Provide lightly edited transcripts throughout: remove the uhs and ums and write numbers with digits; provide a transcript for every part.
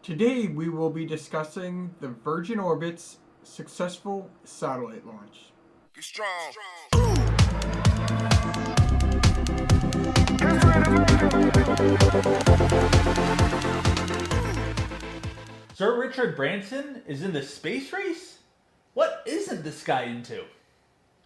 Today we will be discussing the Virgin Orbit's successful satellite launch. Get strong. Sir Richard Branson is in the space race? What isn't this guy into?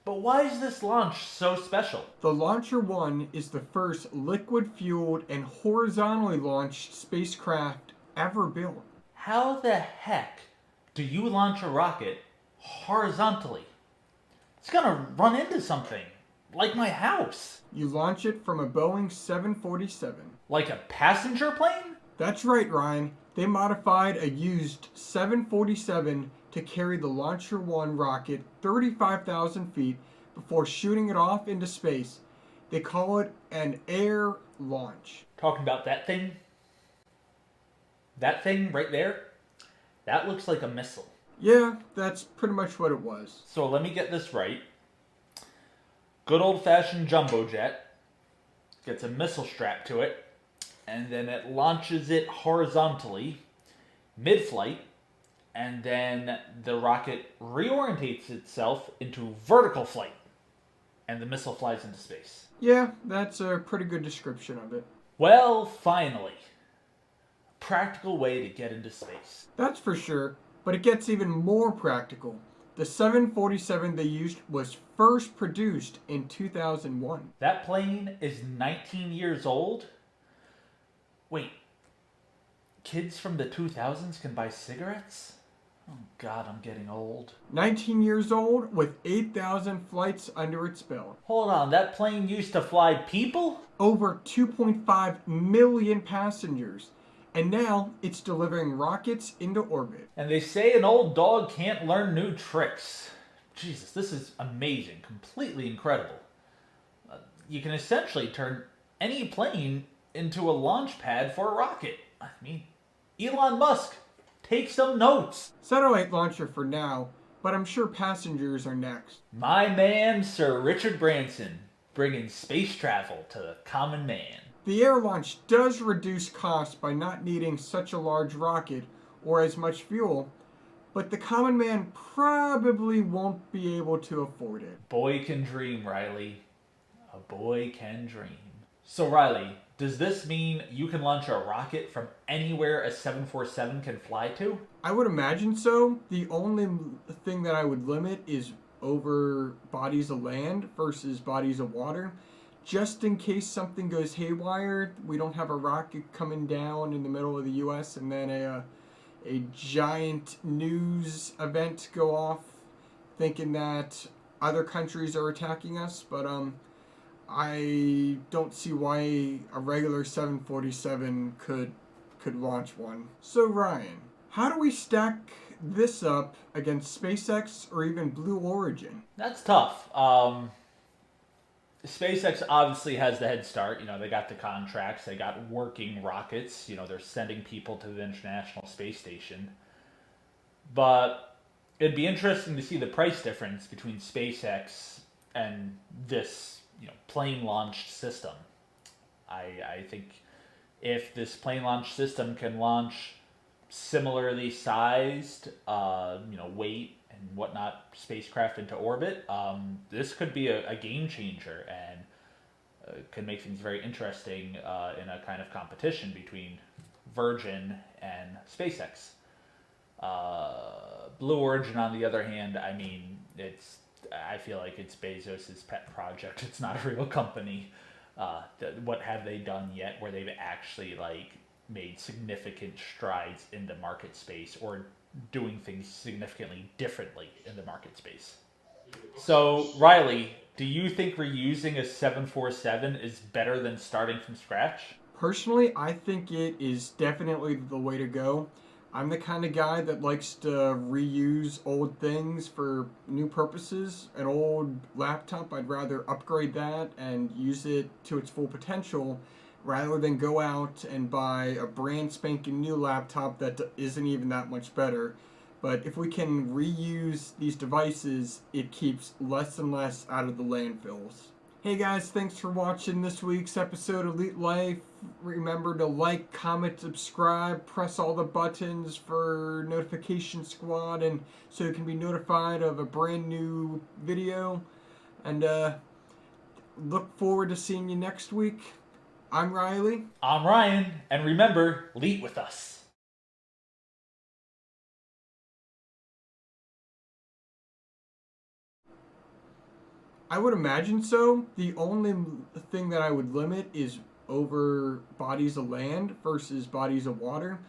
But why is this launch so special? The Launcher 1 is the first liquid-fueled and horizontally launched spacecraft ever built. How the heck do you launch a rocket horizontally? It's gonna run into something, like my house. You launch it from a Boeing 747. Like a passenger plane? That's right, Ryan. They modified a used 747 to carry the Launcher 1 rocket 35,000 feet before shooting it off into space. They call it an air launch. Talking about that thing? That thing right there? That looks like a missile. Yeah, that's pretty much what it was. So let me get this right. Good old-fashioned jumbo jet gets a missile strapped to it, and then it launches it horizontally, mid-flight, and then the rocket reorientates itself into vertical flight, and the missile flies into space. Yeah, that's a pretty good description of it. Well, finally. A practical way to get into space. That's for sure, but it gets even more practical. The 747 they used was first produced in 2001. That plane is 19 years old? Wait, kids from the 2000s can buy cigarettes? Oh God, I'm getting old. 19 years old with 8,000 flights under its belt. Hold on, that plane used to fly people? Over 2.5 million passengers. And now it's delivering rockets into orbit. And they say an old dog can't learn new tricks. Jesus, this is amazing, completely incredible. You can essentially turn any plane into a launch pad for a rocket. I mean, Elon Musk, take some notes. Satellite launcher for now, but I'm sure passengers are next. My man, Sir Richard Branson, bringing space travel to the common man. The air launch does reduce costs by not needing such a large rocket or as much fuel, but the common man probably won't be able to afford it. Boy can dream, Riley. A boy can dream. So, Riley, does this mean you can launch a rocket from anywhere a 747 can fly to? I would imagine so. The only thing that I would limit is over bodies of land versus bodies of water. Just in case something goes haywire, we don't have a rocket coming down in the middle of the U.S. and then a giant news event go off thinking that other countries are attacking us. But I don't see why a regular 747 could launch one. So Ryan, how do we stack this up against SpaceX or even Blue Origin? That's tough. SpaceX obviously has the head start. You know, they got the contracts, they got working rockets. You know, they're sending people to the International Space Station. But it'd be interesting to see the price difference between SpaceX and this, plane-launched system. I think if this plane-launched system can launch similarly sized, weight and whatnot spacecraft into orbit, this could be a game changer and could make things very interesting in a kind of competition between Virgin and SpaceX. Blue Origin, on the other hand, I mean, I feel like it's Bezos's pet project. It's not a real company. What have they done yet where they've actually made significant strides in the market space or doing things significantly differently in the market space? So, Riley, do you think reusing a 747 is better than starting from scratch? Personally, I think it is definitely the way to go. I'm the kind of guy that likes to reuse old things for new purposes. An old laptop, I'd rather upgrade that and use it to its full potential rather than go out and buy a brand spanking new laptop that isn't even that much better. But if we can reuse these devices, it keeps less and less out of the landfills. Hey guys, thanks for watching this week's episode of Elite Life. Remember to like, comment, subscribe, press all the buttons for Notification Squad, and so you can be notified of a brand new video. And look forward to seeing you next week. I'm Riley. I'm Ryan, and remember, lead with us. I would imagine so. The only thing that I would limit is over bodies of land versus bodies of water.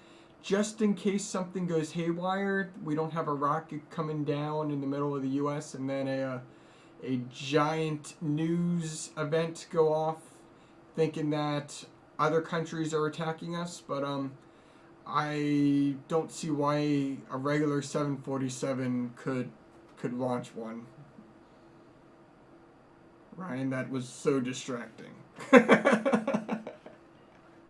Just in case something goes haywire, we don't have a rocket coming down in the middle of the U.S. and then a giant news event go off thinking that other countries are attacking us. But I don't see why a regular 747 could launch one. Ryan, that was so distracting.